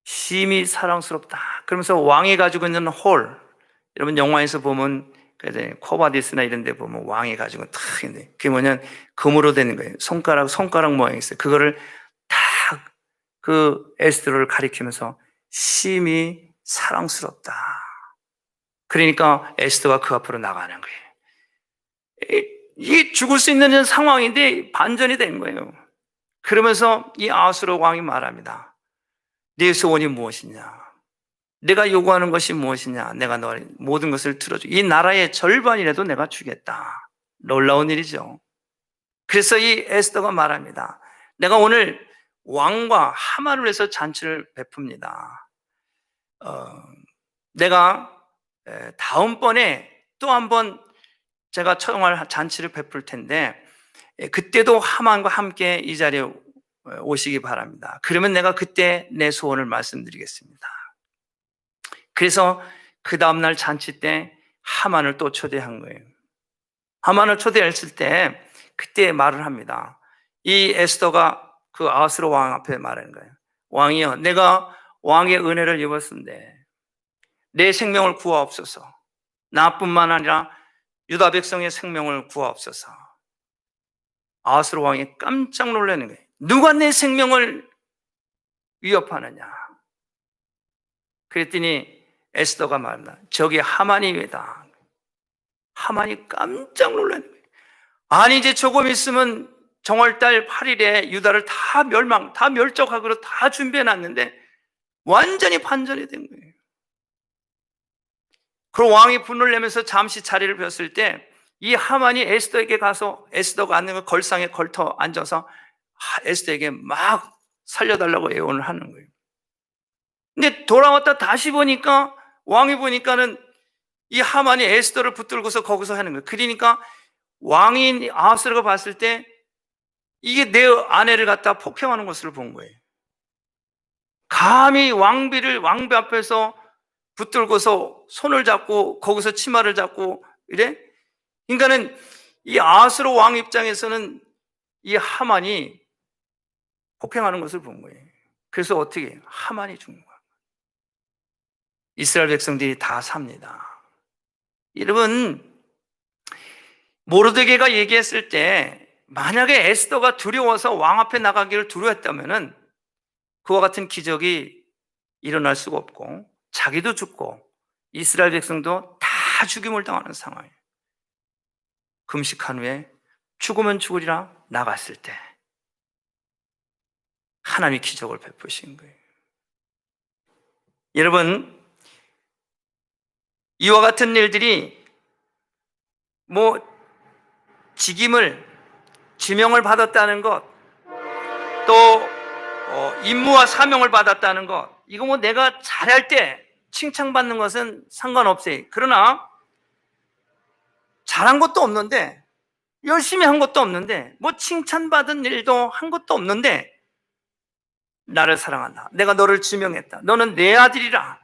심히 사랑스럽다. 그러면서 왕이 가지고 있는 홀, 여러분 영화에서 보면 코바디스나 이런 데 보면 왕이 가지고 탁 있는데 그게 뭐냐면 금으로 되는 거예요. 손가락 모양이 있어요. 그거를 탁 그 에스더를 가리키면서 심히 사랑스럽다. 그러니까 에스더가 그 앞으로 나가는 거예요. 이게 죽을 수 있는 상황인데 반전이 된 거예요. 그러면서 이 아수르 왕이 말합니다. 네 소원이 무엇이냐? 내가 요구하는 것이 무엇이냐? 내가 너 모든 것을 들어줘. 이 나라의 절반이라도 내가 주겠다. 놀라운 일이죠. 그래서 이 에스더가 말합니다. 내가 오늘 왕과 하만을 위해서 잔치를 베풉니다. 내가 다음번에 또 한번 제가 초용할 잔치를 베풀 텐데 그때도 하만과 함께 이 자리에 오시기 바랍니다. 그러면 내가 그때 내 소원을 말씀드리겠습니다. 그래서 그 다음날 잔치 때 하만을 또 초대한 거예요. 하만을 초대했을 때 그때 말을 합니다. 이 에스더가 그 아수르 왕 앞에 말하는 거예요. 왕이여, 내가 왕의 은혜를 입었는데 내 생명을 구하옵소서. 나뿐만 아니라 유다 백성의 생명을 구하옵소서. 아수르 왕이 깜짝 놀라는 거예요. 누가 내 생명을 위협하느냐? 그랬더니 에스더가 말합니다. 저기 하만입니다. 하만이 깜짝 놀란 거예요. 아니 이제 조금 있으면 정월달 8일에 유다를 다 멸족하기로 다 준비해놨는데 완전히 반전이 된 거예요. 그리고 왕이 분을 내면서 잠시 자리를 비웠을 때 이 하만이 에스더에게 가서 에스더가 앉는 걸상에 걸터 앉아서 에스더에게 막 살려달라고 애원을 하는 거예요. 근데 돌아왔다 다시 보니까 왕이 보니까는 이 하만이 에스더를 붙들고서 거기서 하는 거예요. 그러니까 왕인 아하스가 봤을 때 이게 내 아내를 갖다 폭행하는 것을 본 거예요. 감히 왕비 앞에서 붙들고서 손을 잡고 거기서 치마를 잡고 이래? 그러니까는 이 아하스로 왕 입장에서는 이 하만이 폭행하는 것을 본 거예요. 그래서 어떻게 해요? 하만이 죽는 거예요. 이스라엘 백성들이 다 삽니다. 여러분, 모르드게가 얘기했을 때 만약에 에스더가 두려워서 왕 앞에 나가기를 두려워했다면은 그와 같은 기적이 일어날 수가 없고 자기도 죽고 이스라엘 백성도 다 죽임을 당하는 상황이에요. 금식한 후에 죽으면 죽으리라 나갔을 때 하나님이 기적을 베푸신 거예요. 여러분, 이와 같은 일들이 지명을 받았다는 것, 또 임무와 사명을 받았다는 것, 이거 내가 잘할 때 칭찬받는 것은 상관없어요. 그러나 잘한 것도 없는데, 열심히 한 것도 없는데, 칭찬받은 일도 한 것도 없는데 나를 사랑한다, 내가 너를 지명했다, 너는 내 아들이라,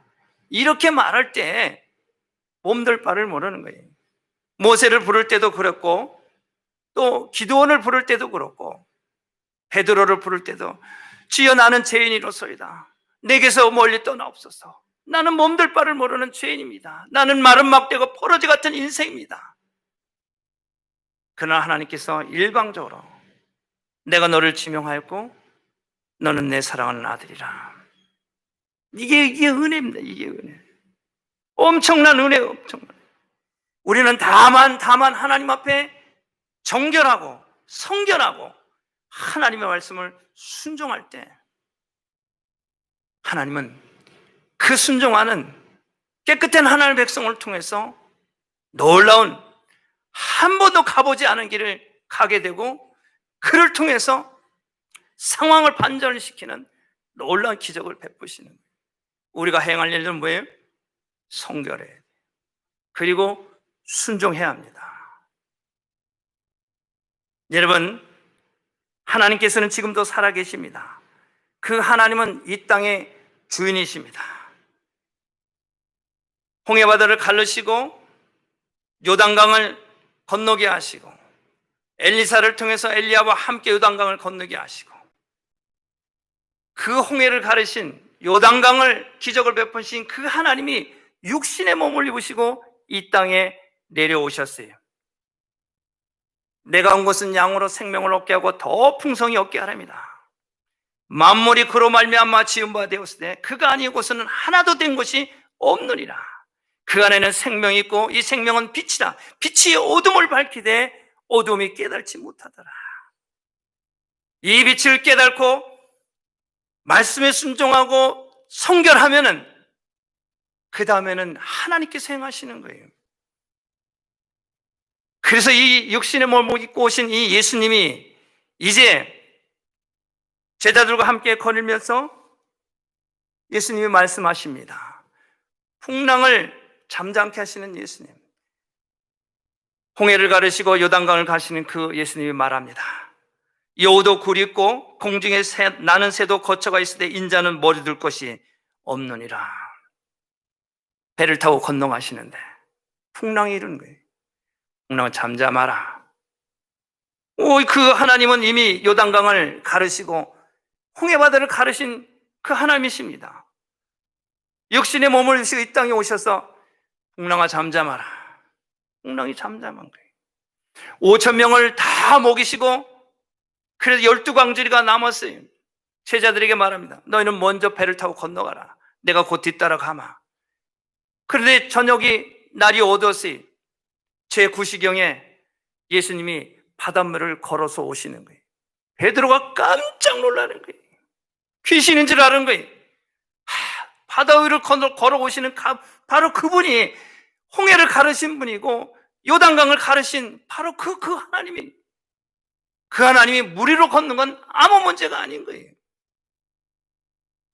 이렇게 말할 때 몸둘 바를 모르는 거예요. 모세를 부를 때도 그랬고, 또 기드온을 부를 때도 그렇고, 베드로를 부를 때도 주여 나는 죄인이로소이다, 내게서 멀리 떠나옵소서, 나는 몸둘 바를 모르는 죄인입니다, 나는 마른 막대고 포러지 같은 인생입니다. 그러나 하나님께서 일방적으로 내가 너를 지명하였고 너는 내 사랑하는 아들이라. 이게 은혜입니다. 이게 은혜. 엄청난 은혜예요. 엄청난. 우리는 다만 하나님 앞에 정결하고 성결하고 하나님의 말씀을 순종할 때 하나님은 그 순종하는 깨끗한 하나님의 백성을 통해서 놀라운, 한 번도 가보지 않은 길을 가게 되고 그를 통해서 상황을 반전시키는 놀라운 기적을 베푸시는 거예요. 우리가 행할 일은 뭐예요? 성결해야 돼요. 그리고 순종해야 합니다. 여러분, 하나님께서는 지금도 살아계십니다. 그 하나님은 이 땅의 주인이십니다. 홍해바다를 가르시고 요단강을 건너게 하시고 엘리사를 통해서 엘리야와 함께 요단강을 건너게 하시고 그 홍해를 가르신 요단강을 기적을 베푸신 그 하나님이 육신의 몸을 입으시고 이 땅에 내려오셨어요. 내가 온 것은 양으로 생명을 얻게 하고 더 풍성히 얻게 하랍니다. 만물이 그로 말미암아 지은 바 되었으되 그가 아니고서는 하나도 된 것이 없느니라. 그 안에는 생명이 있고 이 생명은 빛이라. 빛이 어둠을 밝히되 어둠이 깨달지 못하더라. 이 빛을 깨닫고 말씀에 순종하고 성결하면은 그 다음에는 하나님께서 행하시는 거예요. 그래서 이 육신의 몸을 입고 오신 이 예수님이 이제 제자들과 함께 거닐면서 예수님이 말씀하십니다. 풍랑을 잠잠케 하시는 예수님, 홍해를 가르시고 요단강을 가시는 그 예수님이 말합니다. 여우도 굴 있고 공중에 나는 새도 거처가 있으되 인자는 머리 둘 것이 없느니라. 배를 타고 건너가시는데 풍랑이 이르는 거예요. 풍랑은 잠잠하라. 그 하나님은 이미 요단강을 가르시고 홍해바다를 가르신 그 하나님이십니다. 육신의 몸을 입으시고 이 땅에 오셔서 풍랑아 잠잠하라. 풍랑이 잠잠한 거예요. 5,000명을 다 먹이시고 그래서 12광주리가 남았어요. 제자들에게 말합니다. 너희는 먼저 배를 타고 건너가라. 내가 곧 뒤따라 가마. 그런데 날이 어두웠어요. 제9시경에 예수님이 바닷물을 걸어서 오시는 거예요. 베드로가 깜짝 놀라는 거예요. 귀신인 줄 아는 거예요. 바다 위를 걸어오시는 바로 그분이 홍해를 가르신 분이고 요단강을 가르신 바로 그 하나님이, 그 하나님이 물 위로 걷는 건 아무 문제가 아닌 거예요.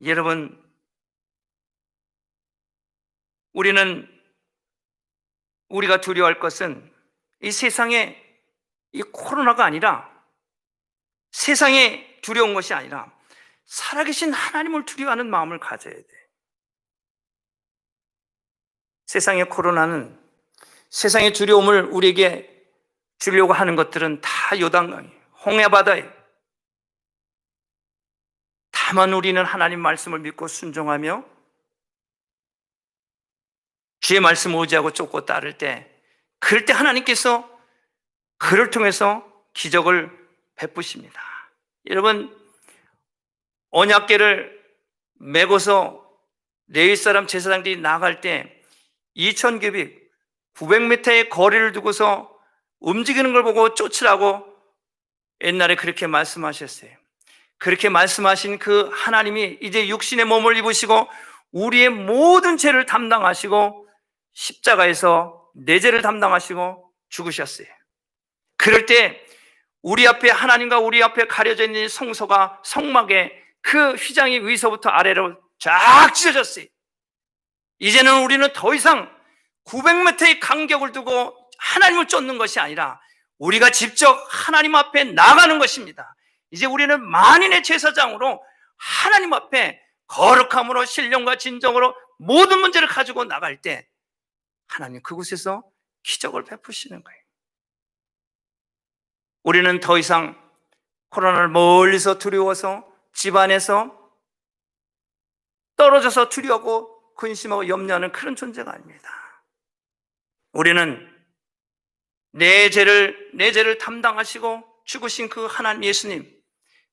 여러분, 우리가 두려워할 것은 이 세상에 이 코로나가 아니라, 세상에 두려운 것이 아니라 살아계신 하나님을 두려워하는 마음을 가져야 돼. 세상의 코로나는, 세상의 두려움을 우리에게 주려고 하는 것들은 다 요단강이에요. 홍해바다예요. 다만 우리는 하나님 말씀을 믿고 순종하며 주의 말씀을 의지하고 쫓고 따를 때, 그럴 때 하나님께서 그를 통해서 기적을 베푸십니다. 여러분, 언약궤를 메고서 레위 사람 제사장들이 나갈 때 2,000규빗 900m의 거리를 두고서 움직이는 걸 보고 쫓으라고 옛날에 그렇게 말씀하셨어요. 그렇게 말씀하신 그 하나님이 이제 육신의 몸을 입으시고 우리의 모든 죄를 담당하시고 십자가에서 내 죄를 담당하시고 죽으셨어요. 그럴 때 우리 앞에, 하나님과 우리 앞에 가려져 있는 성소가, 성막에 그 휘장이 위서부터 아래로 쫙 찢어졌어요. 이제는 우리는 더 이상 900m의 간격을 두고 하나님을 쫓는 것이 아니라 우리가 직접 하나님 앞에 나가는 것입니다. 이제 우리는 만인의 제사장으로 하나님 앞에 거룩함으로 신령과 진정으로 모든 문제를 가지고 나갈 때 하나님 그곳에서 기적을 베푸시는 거예요. 우리는 더 이상 코로나를 멀리서 두려워서 집안에서 떨어져서 두려워하고 근심하고 염려하는 그런 존재가 아닙니다. 우리는 내 죄를 담당하시고 죽으신 그 하나님 예수님,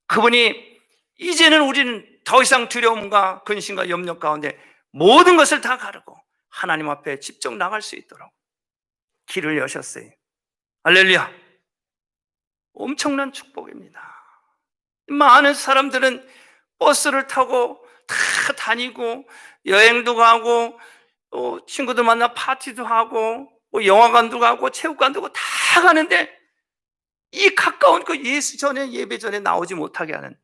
그분이 이제는 우리는 더 이상 두려움과 근심과 염려 가운데 모든 것을 다 가르고 하나님 앞에 직접 나갈 수 있도록 길을 여셨어요. 할렐루야. 엄청난 축복입니다. 많은 사람들은 버스를 타고 다 다니고 여행도 가고 친구들 만나 파티도 하고 영화관도 가고 체육관도 가고 다 가는데 이 가까운 그 예배 전에 나오지 못하게 하는,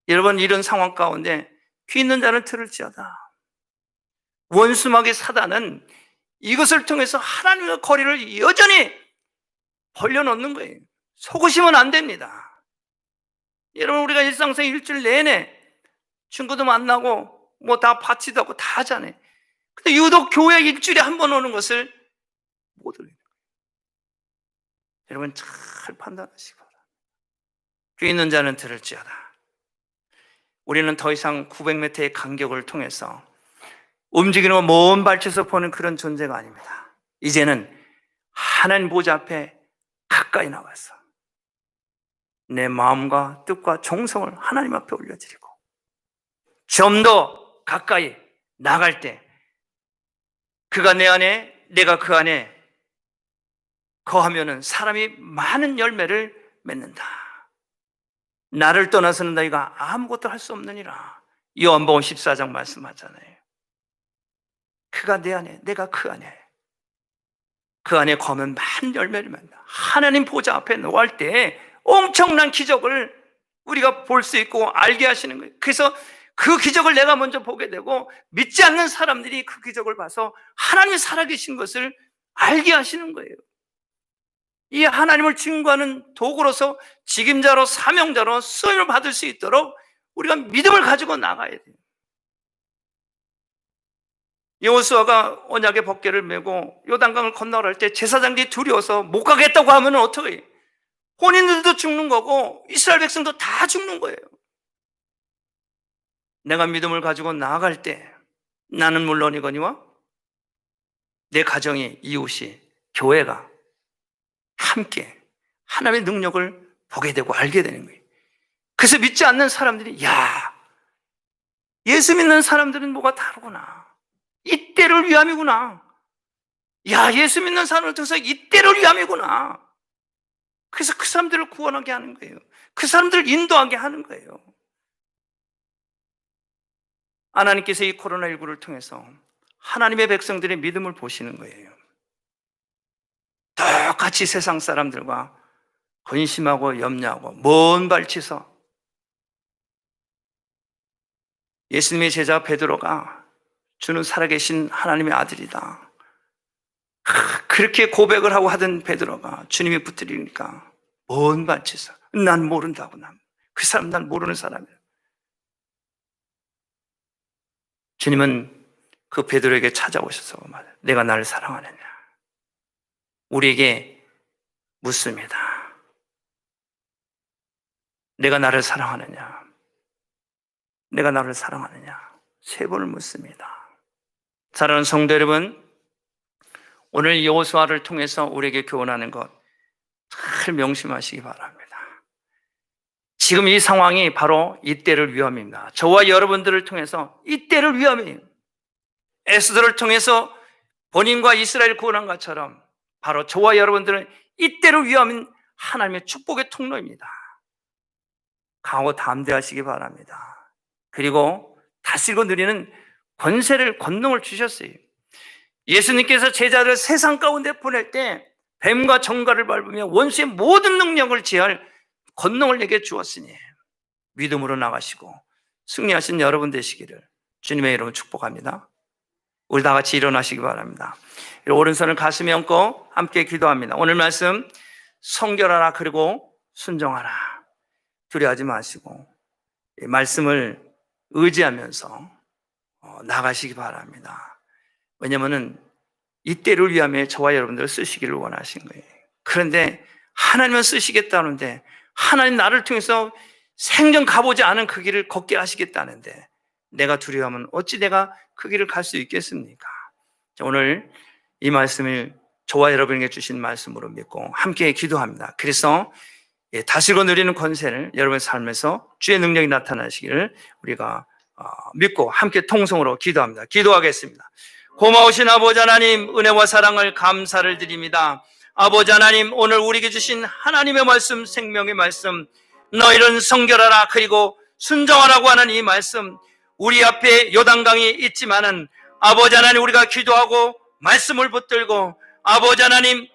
여러분, 이런 상황 가운데 귀 있는 자는 들을지어다. 원수마귀 사단은 이것을 통해서 하나님과 거리를 여전히 벌려놓는 거예요. 속으시면 안 됩니다. 여러분, 우리가 일상생 일주일 내내 친구도 만나고 다 파티도 하고 다 하잖아요. 근데 유독 교회 일주일에 한 번 오는 것을 못 올리는 거예요. 여러분, 잘 판단하시기 바랍니다. 귀 있는 자는 들을지어다. 우리는 더 이상 900m의 간격을 통해서 움직이는 먼 발치에서 보는 그런 존재가 아닙니다. 이제는 하나님 보좌 앞에 가까이 나가서 내 마음과 뜻과 정성을 하나님 앞에 올려드리고 좀 더 가까이 나갈 때 그가 내 안에, 내가 그 안에 거하면은 사람이 많은 열매를 맺는다. 나를 떠나서는 너희가 아무것도 할 수 없느니라. 요한복음 14장 말씀하잖아요. 그가 내 안에, 내가 그 안에 거하면 많은 열매를 맺는다. 하나님 보좌 앞에 놓을 때 엄청난 기적을 우리가 볼 수 있고 알게 하시는 거예요. 그래서 그 기적을 내가 먼저 보게 되고 믿지 않는 사람들이 그 기적을 봐서 하나님이 살아계신 것을 알게 하시는 거예요. 이 하나님을 증거하는 도구로서 직임자로, 사명자로 쓰임을 받을 수 있도록 우리가 믿음을 가지고 나가야 돼요. 여호수아가 언약의 법궤를 메고 요단강을 건너갈 때 제사장들이 두려워서 못 가겠다고 하면 어떻게 해요? 본인들도 죽는 거고 이스라엘 백성도 다 죽는 거예요. 내가 믿음을 가지고 나아갈 때 나는 물론이거니와 내 가정이, 이웃이, 교회가 함께 하나님의 능력을 보게 되고 알게 되는 거예요. 그래서 믿지 않는 사람들이, 야, 예수 믿는 사람들은 뭐가 다르구나. 이때를 위함이구나. 야, 예수 믿는 사람을 통해서 이때를 위함이구나. 그래서 그 사람들을 구원하게 하는 거예요. 그 사람들을 인도하게 하는 거예요. 하나님께서 이 코로나19를 통해서 하나님의 백성들의 믿음을 보시는 거예요. 똑같이 세상 사람들과 근심하고 염려하고 먼 발치서 예수님의 제자 베드로가 주는 살아계신 하나님의 아들이다. 그렇게 고백을 하고 하던 베드로가 주님이 붙들리니까 먼 발치서 난 모른다고. 그 사람 난 모르는 사람이야. 주님은 그 베드로에게 찾아오셔서 말해요. 내가 나를 사랑하느냐. 우리에게 묻습니다. 내가 나를 사랑하느냐. 내가 나를 사랑하느냐. 3번을 묻습니다. 사랑하는 성도 여러분, 오늘 여호수아를 통해서 우리에게 교훈하는 것 잘 명심하시기 바랍니다. 지금 이 상황이 바로 이때를 위함입니다. 저와 여러분들을 통해서 이때를 위함이에요. 에스더를 통해서 본인과 이스라엘 구원한 것처럼 바로 저와 여러분들은 이때를 위함인 하나님의 축복의 통로입니다. 강하고 담대하시기 바랍니다. 그리고 다스리고 누리는 권세를, 권능을 주셨어요. 예수님께서 제자를 세상 가운데 보낼 때 뱀과 정갈을 밟으며 원수의 모든 능력을 제할 권능을 내게 주었으니 믿음으로 나가시고 승리하신 여러분 되시기를 주님의 이름으로 축복합니다. 우리 다 같이 일어나시기 바랍니다. 오른손을 가슴에 얹고 함께 기도합니다. 오늘 말씀 성결하라 그리고 순종하라. 두려워하지 마시고 이 말씀을 의지하면서 나가시기 바랍니다. 왜냐하면 이때를 위함에 저와 여러분들을 쓰시기를 원하신 거예요. 그런데 하나님은 쓰시겠다는데 하나님 나를 통해서 생전 가보지 않은 그 길을 걷게 하시겠다는데 내가 두려워하면 어찌 내가 그 길을 갈 수 있겠습니까? 오늘 이 말씀을 저와 여러분에게 주신 말씀으로 믿고 함께 기도합니다. 그래서 다스리고 누리는 권세를 여러분의 삶에서 주의 능력이 나타나시기를 우리가 믿고 함께 통성으로 기도합니다. 기도하겠습니다. 고마우신 아버지 하나님, 은혜와 사랑을 감사를 드립니다. 아버지 하나님, 오늘 우리에게 주신 하나님의 말씀, 생명의 말씀, 너희는 성결하라 그리고 순종하라고 하는 이 말씀, 우리 앞에 요단강이 있지만은 아버지 하나님, 우리가 기도하고 말씀을 붙들고 아버지 하나님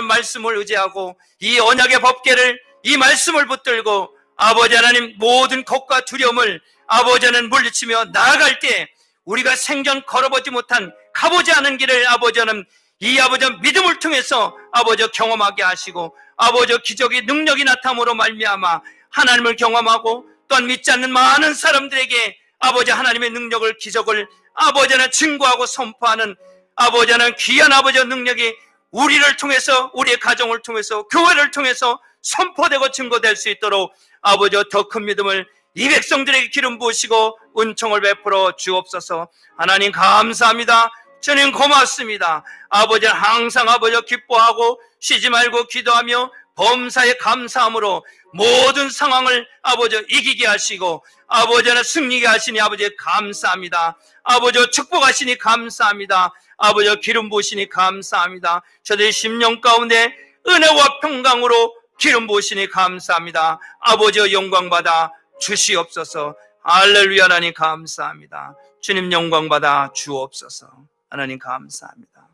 말씀을 의지하고 이 언약의 법궤를, 이 말씀을 붙들고 아버지 하나님 모든 겁과 두려움을 아버지 하나님 물리치며 나아갈 때 우리가 생전 걸어보지 못한, 가보지 않은 길을 아버지 하나님, 이 아버지 믿음을 통해서 아버지 경험하게 하시고 아버지 기적의 능력이 나타남으로 말미암아 하나님을 경험하고 또한 믿지 않는 많은 사람들에게 아버지 하나님의 능력을, 기적을 아버지 하나님 증거하고 선포하는 아버지 하나님 귀한 아버지 능력이 우리를 통해서, 우리의 가정을 통해서, 교회를 통해서 선포되고 증거될 수 있도록 아버지 더 큰 믿음을 이 백성들에게 기름 부으시고 은총을 베풀어 주옵소서. 하나님 감사합니다. 주님 고맙습니다. 아버지 항상 아버지 기뻐하고 쉬지 말고 기도하며 범사에 감사함으로 모든 상황을 아버지 이기게 하시고 아버지는 승리게 하시니 아버지 감사합니다. 아버지 축복하시니 감사합니다. 아버지 기름 부으시니 감사합니다. 저들의 심령 가운데 은혜와 평강으로 기름 부으시니 감사합니다. 아버지 영광받아 주시옵소서. 할렐루야. 하나님 감사합니다. 주님 영광받아 주옵소서. 하나님 감사합니다.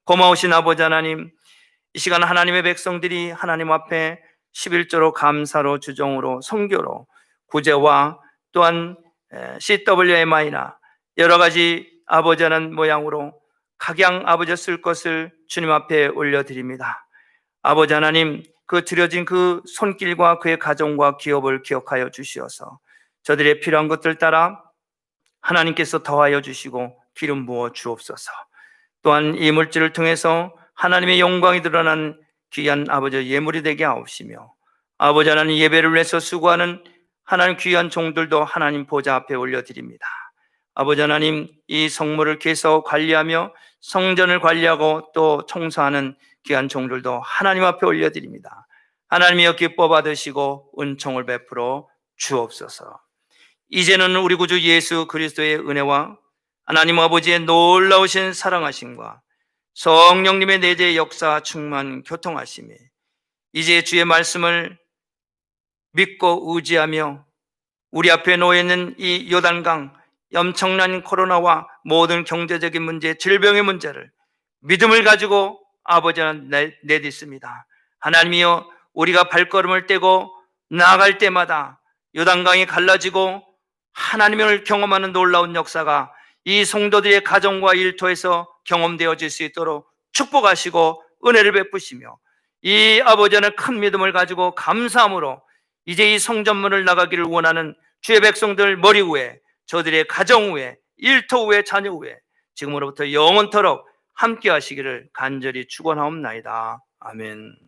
고마우신 아버지 하나님, 이 시간 하나님의 백성들이 하나님 앞에 11조로 감사로 주종으로 선교로 구제와 또한 CWMI나 여러 가지 아버지 하나님 모양으로 각양 아버지 쓸 것을 주님 앞에 올려드립니다. 아버지 하나님, 그 드려진 그 손길과 그의 가정과 기업을 기억하여 주시어서 저들의 필요한 것들 따라 하나님께서 더하여 주시고 기름 부어 주옵소서. 또한 이 물질을 통해서 하나님의 영광이 드러난 귀한 아버지 예물이 되게 하옵시며 아버지 하나님 예배를 위해서 수고하는 하나님 귀한 종들도 하나님 보좌 앞에 올려드립니다. 아버지 하나님, 이 성물을 계속 관리하며 성전을 관리하고 또 청소하는 귀한 종들도 하나님 앞에 올려드립니다. 하나님이여 기뻐 받으시고 은총을 베풀어 주옵소서. 이제는 우리 구주 예수 그리스도의 은혜와 하나님 아버지의 놀라우신 사랑하심과 성령님의 내재 역사 충만 교통하심이 이제 주의 말씀을 믿고 의지하며 우리 앞에 놓여 있는 이 요단강, 엄청난 코로나와 모든 경제적인 문제, 질병의 문제를 믿음을 가지고 아버지는 내딛습니다. 하나님이여, 우리가 발걸음을 떼고 나아갈 때마다 요단강이 갈라지고 하나님을 경험하는 놀라운 역사가 이 성도들의 가정과 일터에서 경험되어질 수 있도록 축복하시고 은혜를 베푸시며, 이 아버지는 큰 믿음을 가지고 감사함으로 이제 이 성전문을 나가기를 원하는 주의 백성들 머리 위에, 저들의 가정 위에, 일터 위에, 자녀 위에 지금으로부터 영원토록 함께 하시기를 간절히 축원하옵나이다. 아멘.